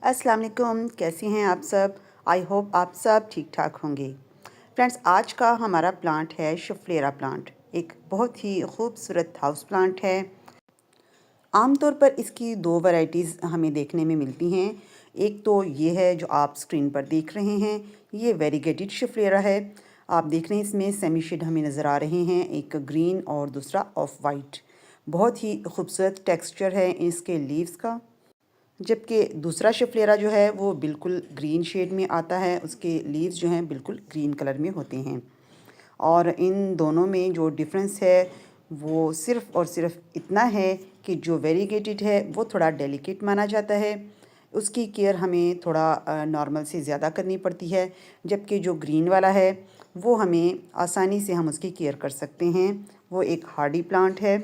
अस्सलाम वालेकुम, कैसे हैं आप सब। आई होप आप सब ठीक ठाक होंगे। फ्रेंड्स, आज का हमारा प्लांट है शफलेरा प्लांट। एक बहुत ही खूबसूरत हाउस प्लांट है। आमतौर पर इसकी दो वैरायटीज़ हमें देखने में मिलती हैं। एक तो ये है जो आप स्क्रीन पर देख रहे हैं, ये वेरीगेटेड शफलेरा है। आप देख रहे हैं इसमें सेमी शेड हमें नज़र आ रहे हैं, एक ग्रीन और दूसरा ऑफ वाइट। बहुत ही खूबसूरत टेक्सचर है इसके लीव्स का। जबकि दूसरा शफलेरा जो है वो बिल्कुल ग्रीन शेड में आता है, उसके लीव्स जो हैं बिल्कुल ग्रीन कलर में होते हैं। और इन दोनों में जो डिफरेंस है वो सिर्फ़ और सिर्फ इतना है कि जो वेरीगेटेड है वो थोड़ा डेलिकेट माना जाता है, उसकी केयर हमें थोड़ा नॉर्मल से ज़्यादा करनी पड़ती है। जबकि जो ग्रीन वाला है वो हमें आसानी से हम उसकी केयर कर सकते हैं, वो एक हार्डी प्लांट है।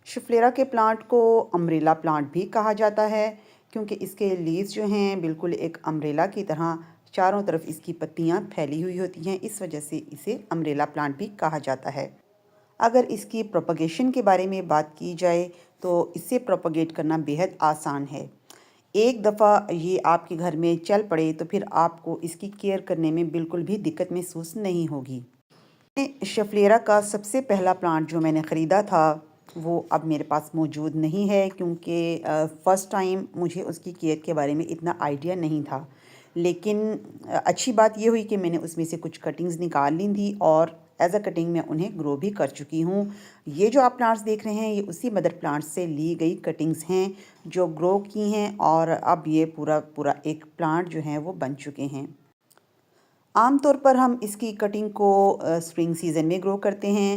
शफलेरा के प्लांट को अम्ब्रेला प्लांट भी कहा जाता है, क्योंकि इसके लीव्स जो हैं बिल्कुल एक अम्ब्रेला की तरह चारों तरफ इसकी पत्तियां फैली हुई होती हैं। इस वजह से इसे अम्ब्रेला प्लांट भी कहा जाता है। अगर इसकी प्रोपगेशन के बारे में बात की जाए तो इसे प्रोपगेट करना बेहद आसान है। एक दफ़ा ये आपके घर में चल पड़े तो फिर आपको इसकी केयर करने में बिल्कुल भी दिक्कत महसूस नहीं होगी। शफलेरा का सबसे पहला प्लांट जो मैंने ख़रीदा था वो अब मेरे पास मौजूद नहीं है, क्योंकि फ़र्स्ट टाइम मुझे उसकी केयर के बारे में इतना आइडिया नहीं था। लेकिन अच्छी बात ये हुई कि मैंने उसमें से कुछ कटिंग्स निकाल ली थी और एज अ कटिंग मैं उन्हें ग्रो भी कर चुकी हूँ। ये जो आप प्लांट्स देख रहे हैं ये उसी मदर प्लांट से ली गई कटिंग्स हैं जो ग्रो की हैं, और अब ये पूरा पूरा एक प्लांट जो है वो बन चुके हैं। आमतौर पर हम इसकी कटिंग को स्प्रिंग सीज़न में ग्रो करते हैं,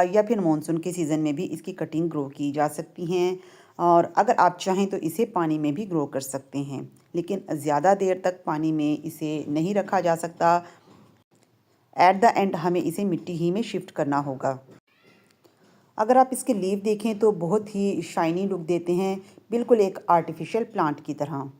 या फिर मानसून के सीज़न में भी इसकी कटिंग ग्रो की जा सकती हैं। और अगर आप चाहें तो इसे पानी में भी ग्रो कर सकते हैं, लेकिन ज़्यादा देर तक पानी में इसे नहीं रखा जा सकता। एट द एंड हमें इसे मिट्टी ही में शिफ्ट करना होगा। अगर आप इसके लीव देखें तो बहुत ही शाइनी लुक देते हैं, बिल्कुल एक आर्टिफिशियल प्लांट की तरह।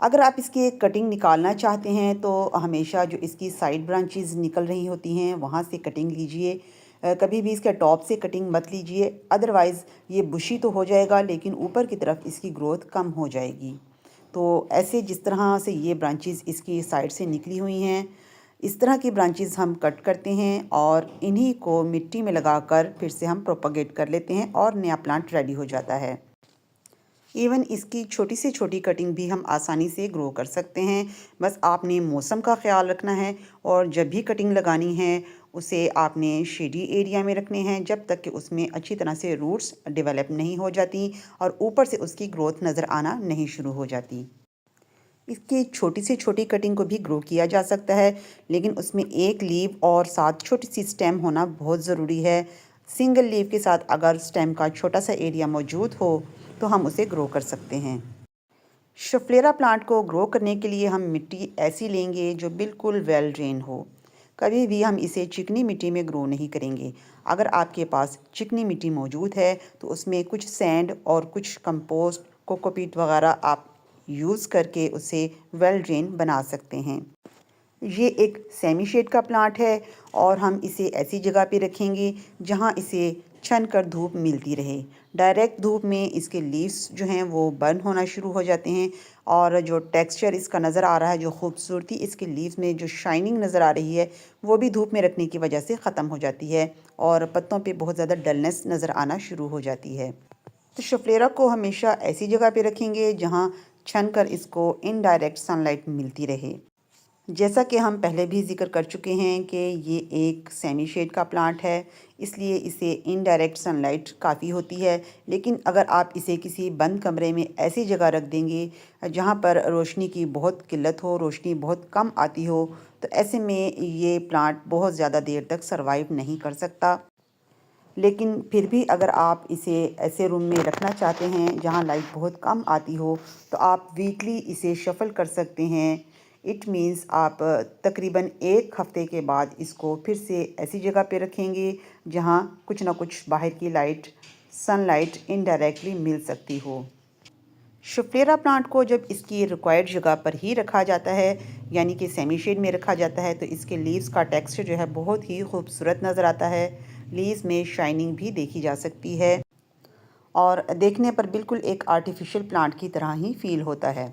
अगर आप इसकी कटिंग निकालना चाहते हैं तो हमेशा जो इसकी साइड ब्रांचेस निकल रही होती हैं वहाँ से कटिंग लीजिए। कभी भी इसके टॉप से कटिंग मत लीजिए, अदरवाइज़ ये बुशी तो हो जाएगा लेकिन ऊपर की तरफ इसकी ग्रोथ कम हो जाएगी। तो ऐसे जिस तरह से ये ब्रांचेस इसकी साइड से निकली हुई हैं, इस तरह की ब्रांचेस हम कट करते हैं और इन्हीं को मिट्टी में लगाकर फिर से हम प्रोपगेट कर लेते हैं और नया प्लांट रेडी हो जाता है। इवन इसकी छोटी से छोटी कटिंग भी हम आसानी से ग्रो कर सकते हैं। बस आपने मौसम का ख्याल रखना है और जब भी कटिंग लगानी है उसे आपने शेडी एरिया में रखने हैं, जब तक कि उसमें अच्छी तरह से रूट्स डेवलप नहीं हो जाती और ऊपर से उसकी ग्रोथ नज़र आना नहीं शुरू हो जाती। इसकी छोटी से छोटी कटिंग को भी ग्रो किया जा सकता है, लेकिन उसमें एक लीव और साथ छोटी सी स्टेम होना बहुत ज़रूरी है। सिंगल लीव के साथ अगर स्टेम का छोटा सा एरिया मौजूद हो तो हम उसे ग्रो कर सकते हैं। शफलेरा प्लांट को ग्रो करने के लिए हम मिट्टी ऐसी लेंगे जो बिल्कुल वेल ड्रेन हो। कभी भी हम इसे चिकनी मिट्टी में ग्रो नहीं करेंगे। अगर आपके पास चिकनी मिट्टी मौजूद है तो उसमें कुछ सैंड और कुछ कंपोस्ट, कोकोपीट वगैरह आप यूज़ करके उसे वेल ड्रेन बना सकते हैं। ये एक सेमी शेड का प्लांट है और हम इसे ऐसी जगह पे रखेंगे जहाँ इसे छन कर धूप मिलती रहे। डायरेक्ट धूप में इसके लीव्स जो हैं वो बर्न होना शुरू हो जाते हैं, और जो टेक्सचर इसका नज़र आ रहा है, जो खूबसूरती इसके लीव्स में जो शाइनिंग नज़र आ रही है, वो भी धूप में रखने की वजह से ख़त्म हो जाती है और पत्तों पे बहुत ज़्यादा डलनेस नज़र आना शुरू हो जाती है। तो शफलेरा को हमेशा ऐसी जगह पे रखेंगे जहाँ छन कर इसको इनडायरेक्ट सनलाइट मिलती रहे। जैसा कि हम पहले भी ज़िक्र कर चुके हैं कि ये एक सेमी शेड का प्लांट है, इसलिए इसे इनडायरेक्ट सनलाइट काफ़ी होती है। लेकिन अगर आप इसे किसी बंद कमरे में ऐसी जगह रख देंगे जहाँ पर रोशनी की बहुत किल्लत हो, रोशनी बहुत कम आती हो, तो ऐसे में ये प्लांट बहुत ज़्यादा देर तक सरवाइव नहीं कर सकता। लेकिन फिर भी अगर आप इसे ऐसे रूम में रखना चाहते हैं जहाँ लाइट बहुत कम आती हो, तो आप वीकली इसे शफ़ल कर सकते हैं। इट मीन्स आप तकरीबन एक हफ़्ते के बाद इसको फिर से ऐसी जगह पे रखेंगे जहाँ कुछ ना कुछ बाहर की लाइट, सनलाइट इनडायरेक्टली मिल सकती हो। शफलेरा प्लांट को जब इसकी रिक्वायर्ड जगह पर ही रखा जाता है, यानी कि सेमी शेड में रखा जाता है, तो इसके लीव्स का टेक्सचर जो है बहुत ही खूबसूरत नज़र आता है। लीव्स में शाइनिंग भी देखी जा सकती है और देखने पर बिल्कुल एक आर्टिफिशियल प्लांट की तरह ही फील होता है।